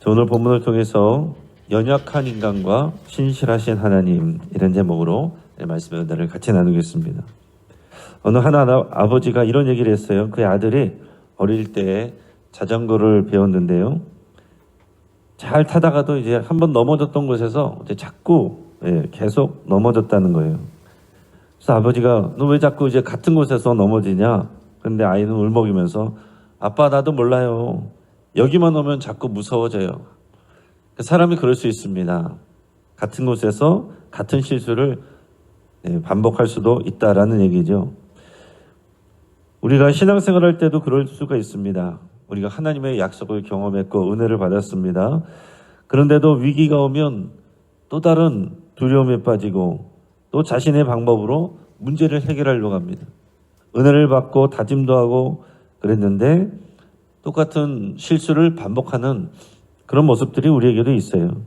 오늘 본문을 통해서 연약한 인간과 신실하신 하나님, 이런 제목으로 말씀의 은혜를 같이 나누겠습니다. 어느 아버지가 이런 얘기를 했어요. 그의 아들이 어릴 때 자전거를 배웠는데요, 잘 타다가도 이제 한번 넘어졌던 곳에서 이제 자꾸 계속 넘어졌다는 거예요. 그래서 아버지가 너 왜 자꾸 이제 같은 곳에서 넘어지냐? 근데 아이는 울먹이면서 아빠, 나도 몰라요. 여기만 오면 자꾸 무서워져요. 사람이 그럴 수 있습니다. 같은 곳에서 같은 실수를 반복할 수도 있다라는 얘기죠. 우리가 신앙생활 할 때도 그럴 수가 있습니다. 우리가 하나님의 약속을 경험했고 은혜를 받았습니다. 그런데도 위기가 오면 또 다른 두려움에 빠지고 또 자신의 방법으로 문제를 해결하려고 합니다. 은혜를 받고 다짐도 하고 그랬는데 똑같은 실수를 반복하는 그런 모습들이 우리에게도 있어요.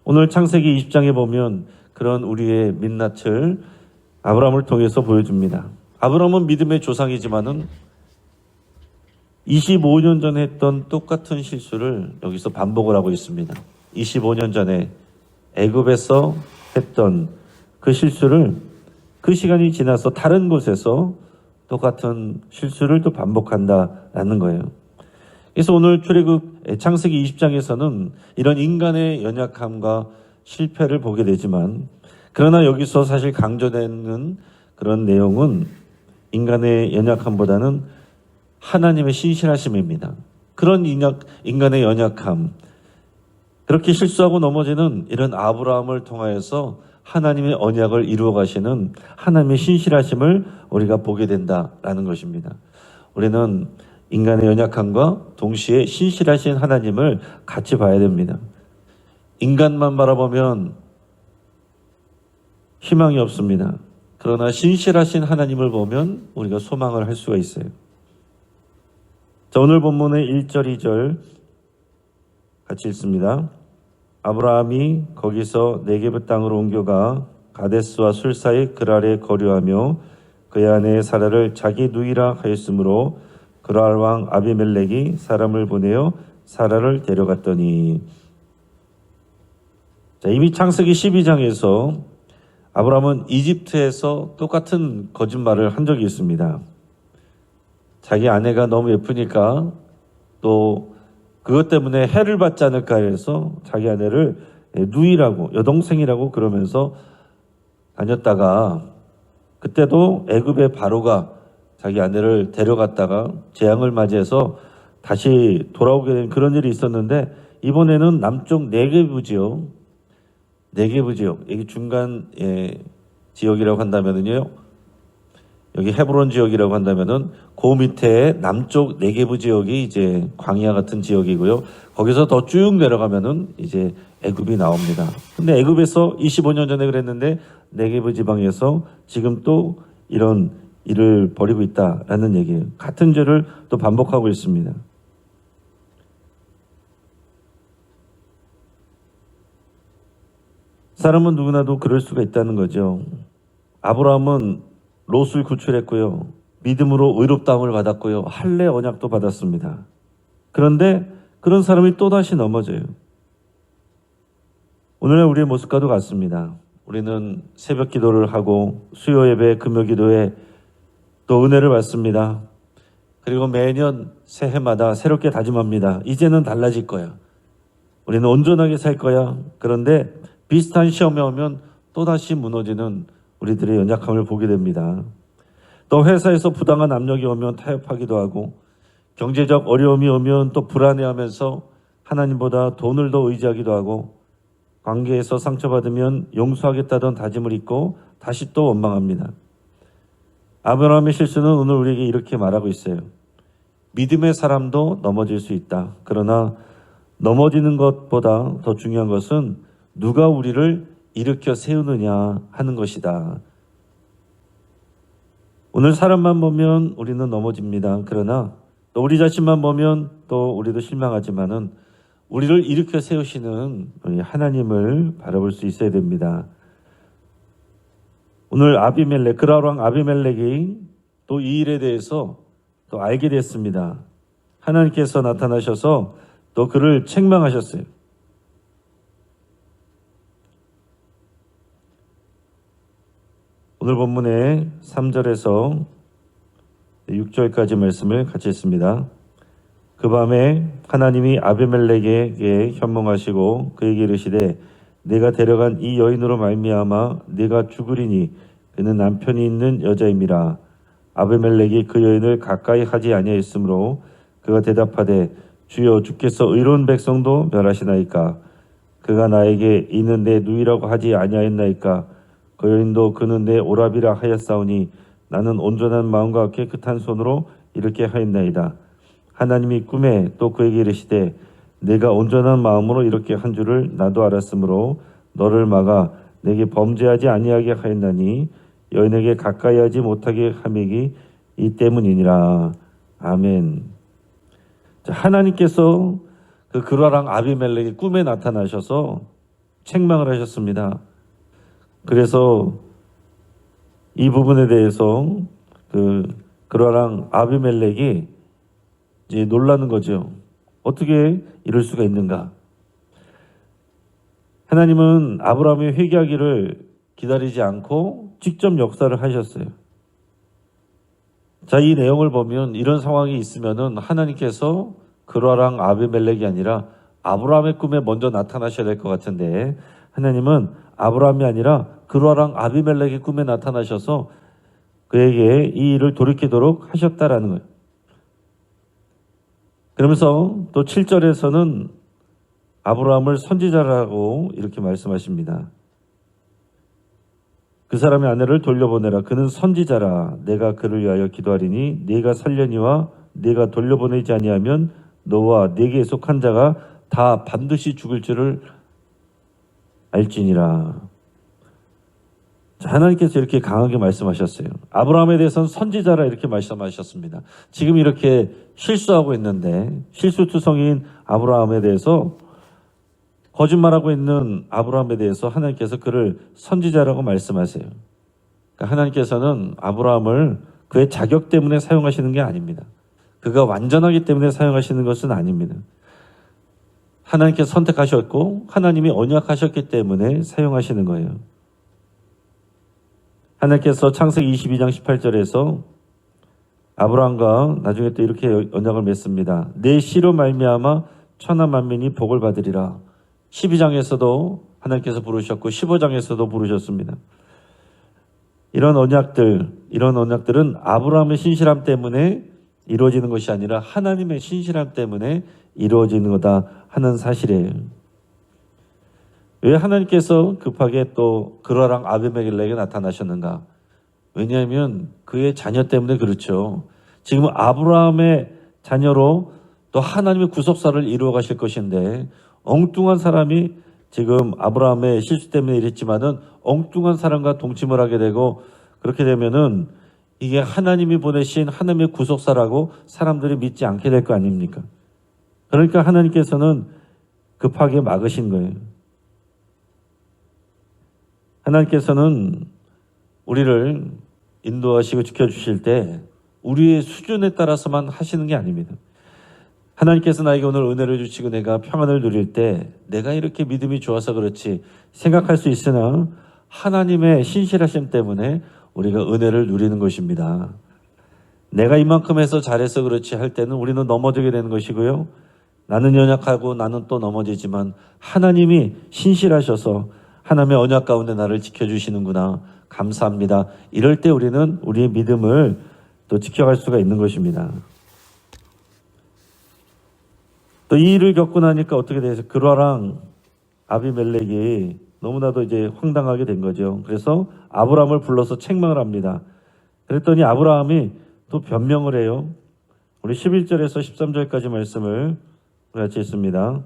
오늘 창세기 20장에 보면 그런 우리의 민낯을 아브라함을 통해서 보여줍니다. 아브라함은 믿음의 조상이지만은 25년 전에 했던 똑같은 실수를 여기서 반복을 하고 있습니다. 25년 전에 애굽에서 했던 그 실수를 그 시간이 지나서 다른 곳에서 똑같은 실수를 또 반복한다라는 거예요. 그래서 오늘 출애굽 창세기 20장에서는 이런 인간의 연약함과 실패를 보게 되지만, 그러나 여기서 사실 강조되는 그런 내용은 인간의 연약함보다는 하나님의 신실하심입니다. 그런 인간의 연약함, 그렇게 실수하고 넘어지는 이런 아브라함을 통하여서 하나님의 언약을 이루어 가시는 하나님의 신실하심을 우리가 보게 된다라는 것입니다. 우리는 인간의 연약함과 동시에 신실하신 하나님을 같이 봐야 됩니다. 인간만 바라보면 희망이 없습니다. 그러나 신실하신 하나님을 보면 우리가 소망을 할 수가 있어요. 자, 오늘 본문의 1절, 2절 같이 읽습니다. 아브라함이 거기서 네게브 땅으로 옮겨가 가데스와 술 사이 그랄에 거류하며 그의 아내 사라를 자기 누이라 하였으므로 그랄 왕 아비멜렉이 사람을 보내어 사라를 데려갔더니. 자, 이미 창세기 12장에서 아브라함은 이집트에서 똑같은 거짓말을 한 적이 있습니다. 자기 아내가 너무 예쁘니까 또 그것 때문에 해를 받지 않을까 해서 자기 아내를 누이라고, 여동생이라고 그러면서 다녔다가, 그때도 애굽의 바로가 자기 아내를 데려갔다가 재앙을 맞이해서 다시 돌아오게 된 그런 일이 있었는데, 이번에는 남쪽 네게브 지역, 여기 중간 지역이라고 한다면은요, 여기 헤브론 지역이라고 한다면은 그 밑에 남쪽 네게브 지역이 이제 광야 같은 지역이고요. 거기서 더 쭉 내려가면은 이제 애굽이 나옵니다. 근데 애굽에서 25년 전에 그랬는데 네게브 지방에서 지금 또 이런 일을 벌이고 있다라는 얘기예요. 같은 죄를 또 반복하고 있습니다. 사람은 누구나도 그럴 수가 있다는 거죠. 아브라함은 롯을 구출했고요. 믿음으로 의롭다함을 받았고요. 할례 언약도 받았습니다. 그런데 그런 사람이 또다시 넘어져요. 오늘의 우리의 모습과도 같습니다. 우리는 새벽 기도를 하고 수요 예배, 금요 기도에 또 은혜를 받습니다. 그리고 매년 새해마다 새롭게 다짐합니다. 이제는 달라질 거야. 우리는 온전하게 살 거야. 그런데 비슷한 시험에 오면 또다시 무너지는 우리들의 연약함을 보게 됩니다. 또 회사에서 부당한 압력이 오면 타협하기도 하고, 경제적 어려움이 오면 또 불안해하면서 하나님보다 돈을 더 의지하기도 하고, 관계에서 상처받으면 용서하겠다던 다짐을 잊고 다시 또 원망합니다. 아브라함의 실수는 오늘 우리에게 이렇게 말하고 있어요. 믿음의 사람도 넘어질 수 있다. 그러나 넘어지는 것보다 더 중요한 것은 누가 우리를 일으켜 세우느냐 하는 것이다. 오늘 사람만 보면 우리는 넘어집니다. 그러나 또 우리 자신만 보면 또 우리도 실망하지만은 우리를 일으켜 세우시는 우리 하나님을 바라볼 수 있어야 됩니다. 오늘 그랄 왕 아비멜렉이 또 이 일에 대해서 또 알게 됐습니다. 하나님께서 나타나셔서 또 그를 책망하셨어요. 오늘 본문의 3절에서 6절까지 말씀을 같이 읽습니다. 그 밤에 하나님이 아비멜렉에게 현몽하시고 그에게 이르시되 네가 데려간 이 여인으로 말미암아 네가 죽으리니 그는 남편이 있는 여자임이라. 아비멜렉이 그 여인을 가까이 하지 아니하였으므로 그가 대답하되 주여 주께서 의로운 백성도 멸하시나이까. 그가 나에게 이는 내 누이라고 하지 아니하였나이까. 그 여인도 그는 내 오라비라 하였사오니 나는 온전한 마음과 깨끗한 손으로 이렇게 하였나이다. 하나님이 꿈에 또 그에게 이르시되 내가 온전한 마음으로 이렇게 한 줄을 나도 알았으므로 너를 막아 내게 범죄하지 아니하게 하였나니 여인에게 가까이 하지 못하게 함이기 이 때문이니라. 아멘. 자, 하나님께서 그 그라랑 아비멜렉의 꿈에 나타나셔서 책망을 하셨습니다. 그래서 이 부분에 대해서 그라랑 아비멜렉이 이제 놀라는 거죠. 어떻게 이럴 수가 있는가? 하나님은 아브라함의 회개하기를 기다리지 않고 직접 역사를 하셨어요. 자, 이 내용을 보면 이런 상황이 있으면은 하나님께서 그라랑 아비멜렉이 아니라 아브라함의 꿈에 먼저 나타나셔야 될 것 같은데 하나님은 아브라함이 아니라 그라랑 아비멜렉의 꿈에 나타나셔서 그에게 이 일을 돌이키도록 하셨다라는 거예요. 그러면서 또 7절에서는 아브라함을 선지자라고 이렇게 말씀하십니다. 그 사람의 아내를 돌려보내라. 그는 선지자라. 내가 그를 위하여 기도하리니 네가 살려니와 네가 돌려보내지 아니하면 너와 네게 속한 자가 다 반드시 죽을 줄을 알지니라. 하나님께서 이렇게 강하게 말씀하셨어요. 아브라함에 대해서는 선지자라 이렇게 말씀하셨습니다. 지금 이렇게 실수하고 있는데 실수투성이인 아브라함에 대해서 거짓말하고 있는 아브라함에 대해서 하나님께서 그를 선지자라고 말씀하세요. 그러니까 하나님께서는 아브라함을 그의 자격 때문에 사용하시는 게 아닙니다. 그가 완전하기 때문에 사용하시는 것은 아닙니다. 하나님께서 선택하셨고 하나님이 언약하셨기 때문에 사용하시는 거예요. 하나님께서 창세기 22장 18절에서 아브라함과 나중에 또 이렇게 언약을 맺습니다. 내 씨로 말미암아 천하 만민이 복을 받으리라. 12장에서도 하나님께서 부르셨고 15장에서도 부르셨습니다. 이런 언약들은 아브라함의 신실함 때문에 이루어지는 것이 아니라 하나님의 신실함 때문에 이루어지는 거다 하는 사실이에요. 왜 하나님께서 급하게 또 그라랑 아비멜렉에게 나타나셨는가? 왜냐하면 그의 자녀 때문에 그렇죠. 지금 아브라함의 자녀로 또 하나님의 구속사를 이루어 가실 것인데 엉뚱한 사람이 지금 아브라함의 실수 때문에 이랬지만은 엉뚱한 사람과 동침을 하게 되고 그렇게 되면은 이게 하나님이 보내신 하나님의 구속사라고 사람들이 믿지 않게 될 거 아닙니까? 그러니까 하나님께서는 급하게 막으신 거예요. 하나님께서는 우리를 인도하시고 지켜주실 때 우리의 수준에 따라서만 하시는 게 아닙니다. 하나님께서 나에게 오늘 은혜를 주시고 내가 평안을 누릴 때 내가 이렇게 믿음이 좋아서 그렇지 생각할 수 있으나 하나님의 신실하심 때문에 우리가 은혜를 누리는 것입니다. 내가 이만큼 해서 잘해서 그렇지 할 때는 우리는 넘어지게 되는 것이고요. 나는 연약하고 나는 또 넘어지지만 하나님이 신실하셔서 하나님의 언약 가운데 나를 지켜주시는구나. 감사합니다. 이럴 때 우리는 우리의 믿음을 또 지켜갈 수가 있는 것입니다. 또 이 일을 겪고 나니까 어떻게 돼서 그라랑 아비멜렉이 너무나도 이제 황당하게 된 거죠. 그래서 아브라함을 불러서 책망을 합니다. 그랬더니 아브라함이 또 변명을 해요. 우리 11절에서 13절까지 말씀을 같이 읽습니다.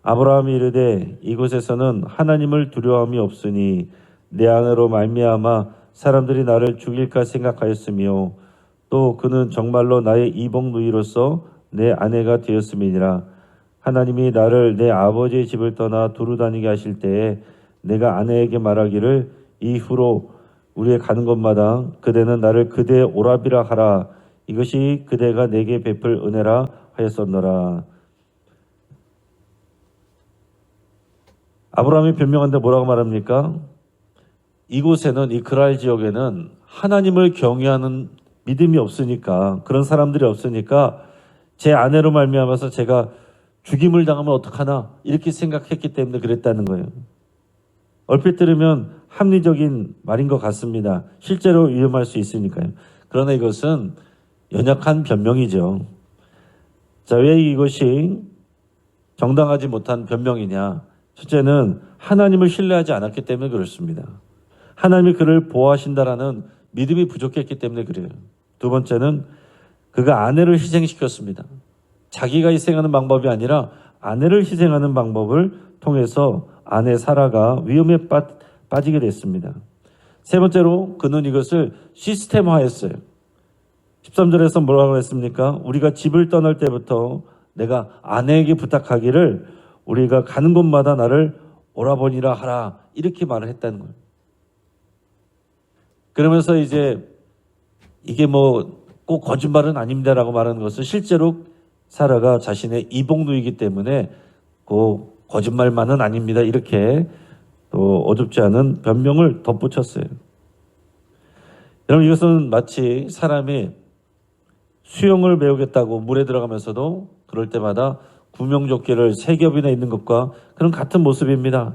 아브라함이 이르되 이곳에서는 하나님을 두려움이 없으니 내 아내로 말미암아 사람들이 나를 죽일까 생각하였으며 또 그는 정말로 나의 이복 누이로서 내 아내가 되었음이니라. 하나님이 나를 내 아버지의 집을 떠나 두루 다니게 하실 때에 내가 아내에게 말하기를 이후로 우리의 가는 곳마다 그대는 나를 그대의 오라비라 하라. 이것이 그대가 내게 베풀 은혜라 하였었노라. 아브라함이 변명한데 뭐라고 말합니까? 이곳에는, 이 그랄 지역에는 하나님을 경외하는 믿음이 없으니까, 그런 사람들이 없으니까 제 아내로 말미암아서 제가 죽임을 당하면 어떡하나 이렇게 생각했기 때문에 그랬다는 거예요. 얼핏 들으면 합리적인 말인 것 같습니다. 실제로 위험할 수 있으니까요. 그러나 이것은 연약한 변명이죠. 자, 왜 이것이 정당하지 못한 변명이냐? 첫째는 하나님을 신뢰하지 않았기 때문에 그렇습니다. 하나님이 그를 보호하신다라는 믿음이 부족했기 때문에 그래요. 두 번째는 그가 아내를 희생시켰습니다. 자기가 희생하는 방법이 아니라 아내를 희생하는 방법을 통해서 아내 사라가 위험에 빠지게 됐습니다. 세 번째로 그는 이것을 시스템화했어요. 13절에서 뭐라고 했습니까? 우리가 집을 떠날 때부터 내가 아내에게 부탁하기를 우리가 가는 곳마다 나를 오라버니라 하라 이렇게 말을 했다는 거예요. 그러면서 이제 이게 뭐 꼭 거짓말은 아닙니다라고 말하는 것은 실제로 사라가 자신의 이복누이기 때문에 그 거짓말만은 아닙니다 이렇게 또 어줍지 않은 변명을 덧붙였어요. 여러분 이것은 마치 사람이 수영을 배우겠다고 물에 들어가면서도 그럴 때마다 구명조끼를 3겹이나 있는 것과 그런 같은 모습입니다.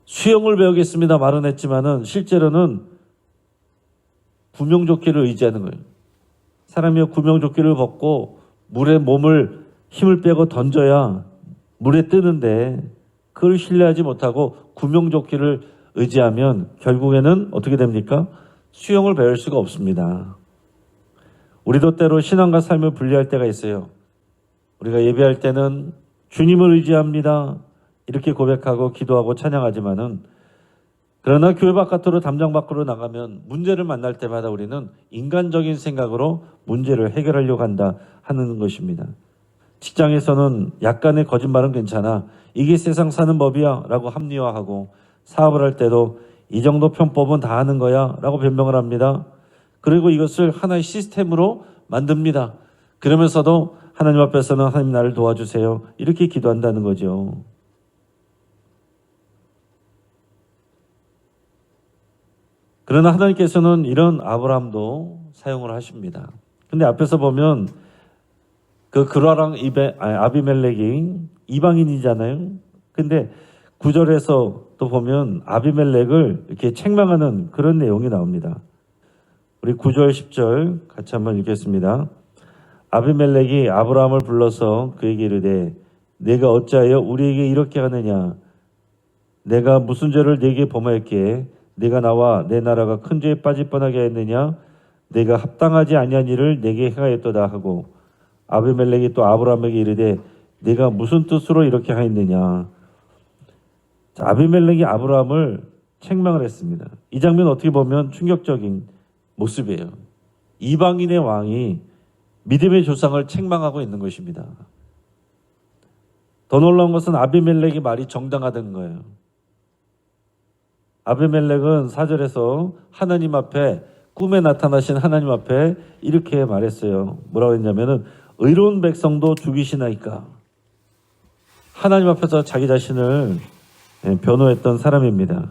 수영을 배우겠습니다 말은 했지만은 실제로는 구명조끼를 의지하는 거예요. 사람이 구명조끼를 벗고 물에 몸을 힘을 빼고 던져야 물에 뜨는데 그걸 신뢰하지 못하고 구명조끼를 의지하면 결국에는 어떻게 됩니까? 수영을 배울 수가 없습니다. 우리도 때로 신앙과 삶을 분리할 때가 있어요. 우리가 예배할 때는 주님을 의지합니다. 이렇게 고백하고 기도하고 찬양하지만은 그러나 교회 바깥으로 담장 밖으로 나가면 문제를 만날 때마다 우리는 인간적인 생각으로 문제를 해결하려고 한다 하는 것입니다. 직장에서는 약간의 거짓말은 괜찮아. 이게 세상 사는 법이야 라고 합리화하고 사업을 할 때도 이 정도 편법은 다 하는 거야 라고 변명을 합니다. 그리고 이것을 하나의 시스템으로 만듭니다. 그러면서도 하나님 앞에서는 하나님 나를 도와주세요. 이렇게 기도한다는 거죠. 그러나 하나님께서는 이런 아브라함도 사용을 하십니다. 근데 앞에서 보면 그 그라랑 아비멜렉이 이방인이잖아요. 근데 9절에서 또 보면 아비멜렉을 이렇게 책망하는 그런 내용이 나옵니다. 우리 9절 10절 같이 한번 읽겠습니다. 아비멜렉이 아브라함을 불러서 그에게 이르되 내가 어찌하여 우리에게 이렇게 하느냐? 내가 무슨 죄를 네게 범하였기에 네가 나와 내 나라가 큰 죄에 빠질 뻔하게 했느냐? 내가 합당하지 아니한 일을 내게 행하였도다 하고 아비멜렉이 또 아브라함에게 이르되 네가 무슨 뜻으로 이렇게 하였느냐? 아비멜렉이 아브라함을 책망을 했습니다. 이 장면 어떻게 보면 충격적인 모습이에요. 이방인의 왕이 믿음의 조상을 책망하고 있는 것입니다. 더 놀라운 것은 아비멜렉의 말이 정당하다는 거예요. 아비멜렉은 4절에서 하나님 앞에 꿈에 나타나신 하나님 앞에 이렇게 말했어요. 뭐라고 했냐면은 의로운 백성도 죽이시나이까. 하나님 앞에서 자기 자신을 변호했던 사람입니다.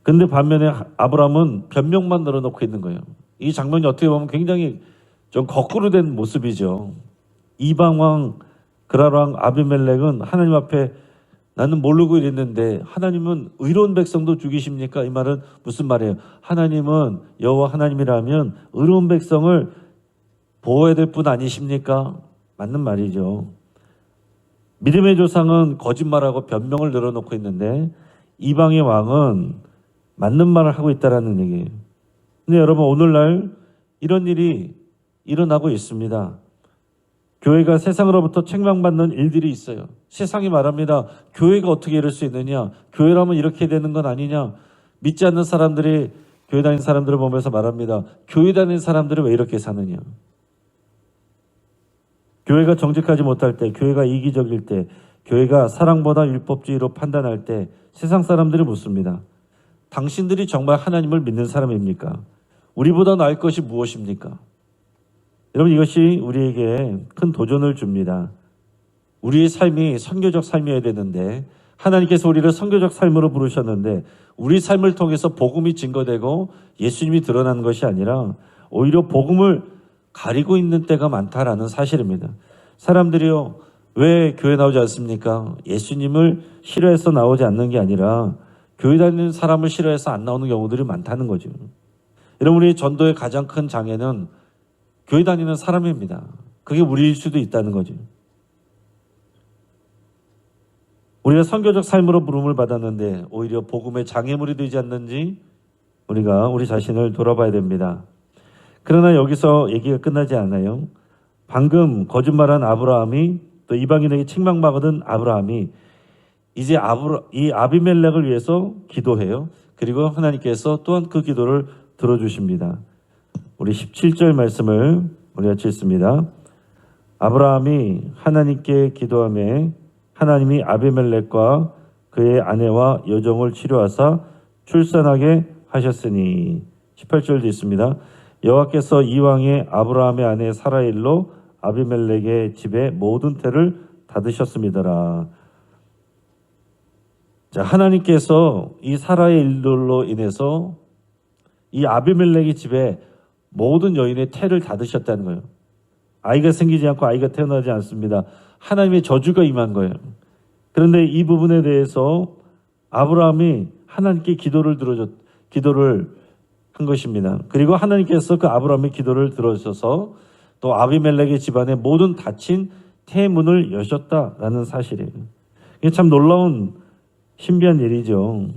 근데 반면에 아브라함은 변명만 늘어놓고 있는 거예요. 이 장면이 어떻게 보면 굉장히 좀 거꾸로 된 모습이죠. 이방왕 그라랑 아비멜렉은 하나님 앞에 나는 모르고 이랬는데 하나님은 의로운 백성도 죽이십니까? 이 말은 무슨 말이에요? 하나님은 여호와 하나님이라면 의로운 백성을 보호해야 될 분 아니십니까? 맞는 말이죠. 믿음의 조상은 거짓말하고 변명을 늘어놓고 있는데 이방의 왕은 맞는 말을 하고 있다는 얘기예요. 근데 여러분 오늘날 이런 일이 일어나고 있습니다. 교회가 세상으로부터 책망받는 일들이 있어요. 세상이 말합니다. 교회가 어떻게 이럴 수 있느냐? 교회라면 이렇게 되는 건 아니냐? 믿지 않는 사람들이 교회 다니는 사람들을 보면서 말합니다. 교회 다니는 사람들이 왜 이렇게 사느냐? 교회가 정직하지 못할 때, 교회가 이기적일 때, 교회가 사랑보다 율법주의로 판단할 때 세상 사람들이 묻습니다. 당신들이 정말 하나님을 믿는 사람입니까? 우리보다 나을 것이 무엇입니까? 여러분 이것이 우리에게 큰 도전을 줍니다. 우리의 삶이 선교적 삶이어야 되는데 하나님께서 우리를 선교적 삶으로 부르셨는데 우리 삶을 통해서 복음이 증거되고 예수님이 드러나는 것이 아니라 오히려 복음을 가리고 있는 때가 많다라는 사실입니다. 사람들이요, 왜 교회 나오지 않습니까? 예수님을 싫어해서 나오지 않는 게 아니라 교회 다니는 사람을 싫어해서 안 나오는 경우들이 많다는 거죠. 여러분, 우리 전도의 가장 큰 장애는 교회 다니는 사람입니다. 그게 우리일 수도 있다는 거죠. 우리가 선교적 삶으로 부름을 받았는데 오히려 복음의 장애물이 되지 않는지 우리가 우리 자신을 돌아봐야 됩니다. 그러나 여기서 얘기가 끝나지 않아요. 방금 거짓말한 아브라함이 또 이방인에게 책망받은 아브라함이 이제 이 아비멜렉을 위해서 기도해요. 그리고 하나님께서 또한 그 기도를 들어주십니다. 우리 17절 말씀을 우리가 읽습니다. 아브라함이 하나님께 기도하며 하나님이 아비멜렉과 그의 아내와 여종을 치료하사 출산하게 하셨으니 18절도 있습니다. 여호와께서 이왕에 아브라함의 아내 사라의 일로 아비멜렉의 집에 모든 태를 닫으셨습니다라. 자, 하나님께서 이 사라의 일들로 인해서 이 아비멜렉의 집에 모든 여인의 태를 닫으셨다는 거예요. 아이가 생기지 않고 아이가 태어나지 않습니다. 하나님의 저주가 임한 거예요. 그런데 이 부분에 대해서 아브라함이 하나님께 기도를 한 것입니다. 그리고 하나님께서 그 아브라함의 기도를 들어주셔서 또 아비멜렉의 집안에 모든 닫힌 태문을 여셨다라는 사실이에요. 이게 참 놀라운 신비한 일이죠.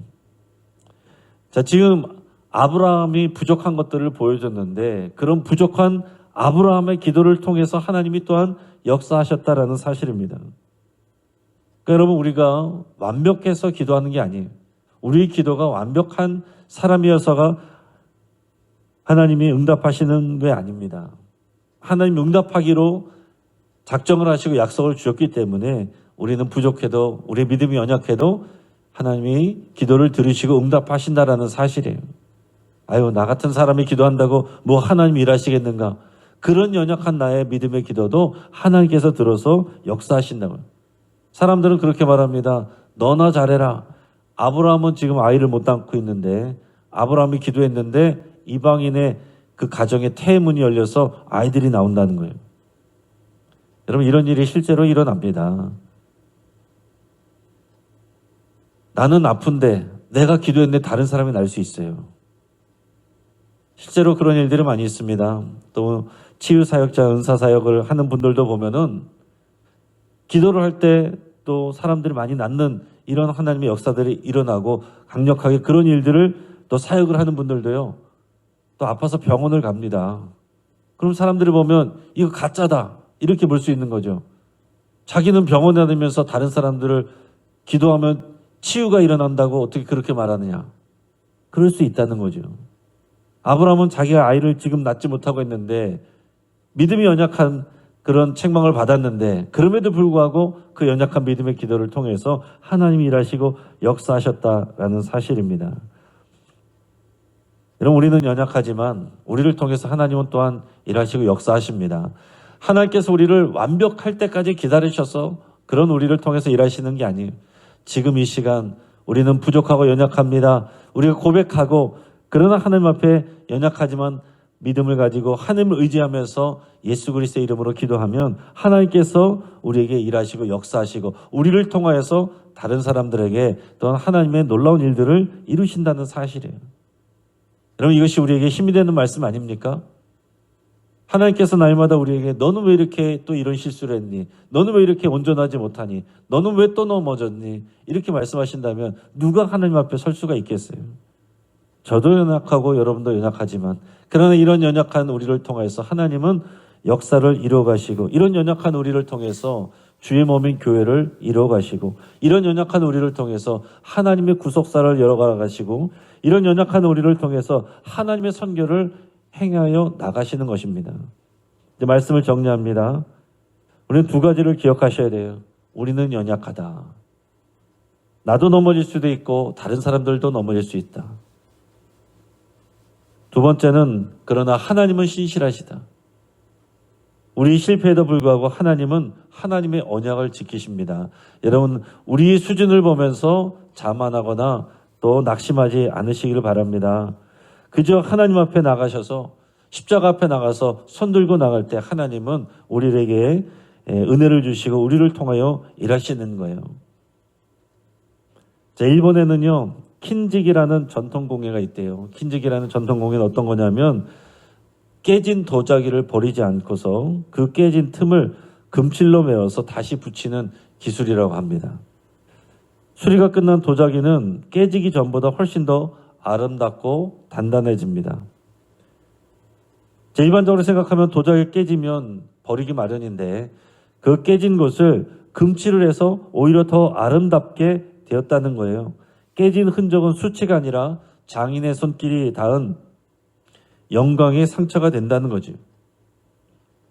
자, 지금 아브라함이 부족한 것들을 보여줬는데 그런 부족한 아브라함의 기도를 통해서 하나님이 또한 역사하셨다라는 사실입니다. 그러니까 여러분, 우리가 완벽해서 기도하는 게 아니에요. 우리 기도가 완벽한 사람이어서가 하나님이 응답하시는 게 아닙니다. 하나님 응답하기로 작정을 하시고 약속을 주셨기 때문에 우리는 부족해도 우리의 믿음이 연약해도 하나님이 기도를 들으시고 응답하신다라는 사실이에요. 아유, 나 같은 사람이 기도한다고 뭐 하나님이 일하시겠는가? 그런 연약한 나의 믿음의 기도도 하나님께서 들어서 역사하신다고요. 사람들은 그렇게 말합니다. 너나 잘해라. 아브라함은 지금 아이를 못 낳고 있는데 아브라함이 기도했는데 이방인의 그 가정에 태문이 열려서 아이들이 나온다는 거예요. 여러분, 이런 일이 실제로 일어납니다. 나는 아픈데 내가 기도했는데 다른 사람이 날 수 있어요. 실제로 그런 일들이 많이 있습니다. 또 치유사역자, 은사사역을 하는 분들도 보면은 기도를 할 때 또 사람들이 많이 낫는 이런 하나님의 역사들이 일어나고 강력하게 그런 일들을 또 사역을 하는 분들도요. 또 아파서 병원을 갑니다. 그럼 사람들이 보면 이거 가짜다 이렇게 볼 수 있는 거죠. 자기는 병원에 다니면서 다른 사람들을 기도하면 치유가 일어난다고 어떻게 그렇게 말하느냐. 그럴 수 있다는 거죠. 아브라함은 자기가 아이를 지금 낳지 못하고 있는데 믿음이 연약한 그런 책망을 받았는데 그럼에도 불구하고 그 연약한 믿음의 기도를 통해서 하나님이 일하시고 역사하셨다라는 사실입니다. 여러분, 우리는 연약하지만 우리를 통해서 하나님은 또한 일하시고 역사하십니다. 하나님께서 우리를 완벽할 때까지 기다리셔서 그런 우리를 통해서 일하시는 게 아니에요. 지금 이 시간 우리는 부족하고 연약합니다. 우리가 고백하고 그러나 하나님 앞에 연약하지만 믿음을 가지고 하나님을 의지하면서 예수 그리스도의 이름으로 기도하면 하나님께서 우리에게 일하시고 역사하시고 우리를 통하여서 다른 사람들에게 또한 하나님의 놀라운 일들을 이루신다는 사실이에요. 여러분, 이것이 우리에게 힘이 되는 말씀 아닙니까? 하나님께서 날마다 우리에게 너는 왜 이렇게 또 이런 실수를 했니? 너는 왜 이렇게 온전하지 못하니? 너는 왜 또 넘어졌니? 이렇게 말씀하신다면 누가 하나님 앞에 설 수가 있겠어요? 저도 연약하고 여러분도 연약하지만 그러나 이런 연약한 우리를 통해서 하나님은 역사를 이루어가시고 이런 연약한 우리를 통해서 주의 몸인 교회를 이루어가시고 이런 연약한 우리를 통해서 하나님의 구속사를 열어가시고 이런 연약한 우리를 통해서 하나님의 선교를 행하여 나가시는 것입니다. 이제 말씀을 정리합니다. 우리는 두 가지를 기억하셔야 돼요. 우리는 연약하다. 나도 넘어질 수도 있고 다른 사람들도 넘어질 수 있다. 두 번째는 그러나 하나님은 신실하시다. 우리 실패에도 불구하고 하나님은 하나님의 언약을 지키십니다. 여러분, 우리 수준을 보면서 자만하거나 또 낙심하지 않으시기를 바랍니다. 그저 하나님 앞에 나가셔서 십자가 앞에 나가서 손 들고 나갈 때 하나님은 우리에게 은혜를 주시고 우리를 통하여 일하시는 거예요. 자, 일본에는요, 킨직이라는 전통공예가 있대요. 킨직이라는 전통공예는 어떤 거냐면 깨진 도자기를 버리지 않고서 그 깨진 틈을 금칠로 메워서 다시 붙이는 기술이라고 합니다. 수리가 끝난 도자기는 깨지기 전보다 훨씬 더 아름답고 단단해집니다. 일반적으로 생각하면 도자기가 깨지면 버리기 마련인데 그 깨진 것을 금칠을 해서 오히려 더 아름답게 되었다는 거예요. 깨진 흔적은 수치가 아니라 장인의 손길이 닿은 영광의 상처가 된다는 거죠.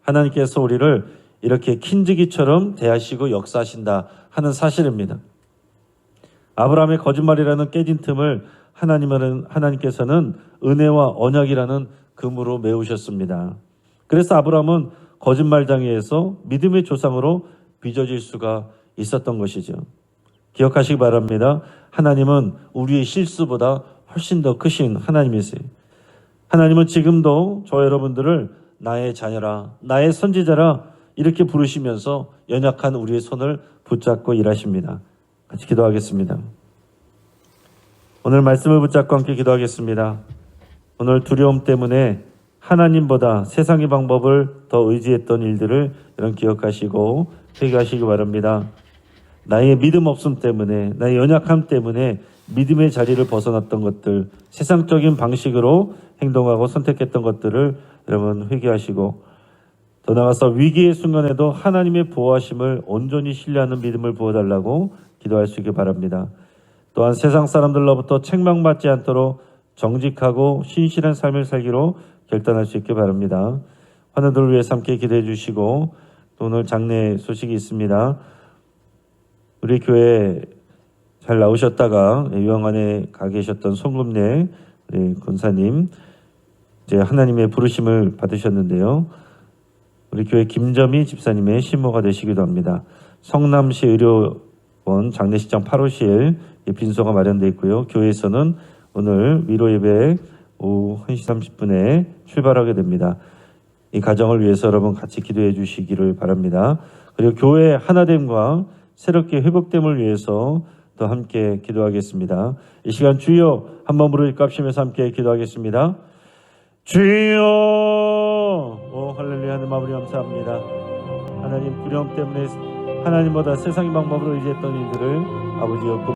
하나님께서 우리를 이렇게 킨지기처럼 대하시고 역사하신다 하는 사실입니다. 아브라함의 거짓말이라는 깨진 틈을 하나님께서는 은혜와 언약이라는 금으로 메우셨습니다. 그래서 아브라함은 거짓말장애에서 믿음의 조상으로 빚어질 수가 있었던 것이죠. 기억하시기 바랍니다. 하나님은 우리의 실수보다 훨씬 더 크신 하나님이세요. 하나님은 지금도 저 여러분들을 나의 자녀라, 나의 선지자라 이렇게 부르시면서 연약한 우리의 손을 붙잡고 일하십니다. 같이 기도하겠습니다. 오늘 말씀을 붙잡고 함께 기도하겠습니다. 오늘 두려움 때문에 하나님보다 세상의 방법을 더 의지했던 일들을 여러분 기억하시고 회개하시기 바랍니다. 나의 믿음 없음 때문에, 나의 연약함 때문에 믿음의 자리를 벗어났던 것들, 세상적인 방식으로 행동하고 선택했던 것들을 여러분 회개하시고 더 나아가서 위기의 순간에도 하나님의 보호하심을 온전히 신뢰하는 믿음을 부어달라고 기도할 수 있기 바랍니다. 또한 세상 사람들로부터 책망받지 않도록 정직하고 신실한 삶을 살기로 결단할 수 있기 바랍니다. 환우들을 위해서 함께 기도해 주시고 또 오늘 장례 소식이 있습니다. 우리 교회 잘 나오셨다가 요양원에 가 계셨던 송금래 권사님 이제 하나님의 부르심을 받으셨는데요. 우리 교회 김점희 집사님의 신모가 되시기도 합니다. 성남시 의료원 장례식장 8호실 빈소가 마련되어 있고요. 교회에서는 오늘 위로 예배 오후 1시 30분에 출발하게 됩니다. 이 가정을 위해서 여러분 같이 기도해 주시기를 바랍니다. 그리고 교회 하나됨과 새롭게 회복됨을 위해서 또 함께 기도하겠습니다. 이 시간 주여 한번 부르짖고 합심해서 함께 기도하겠습니다. 주여, 오 할렐루야. 하나님 아버지 감사합니다. 하나님 두려움 때문에 하나님보다 세상의 방법으로 의지했던 이들을 아버지여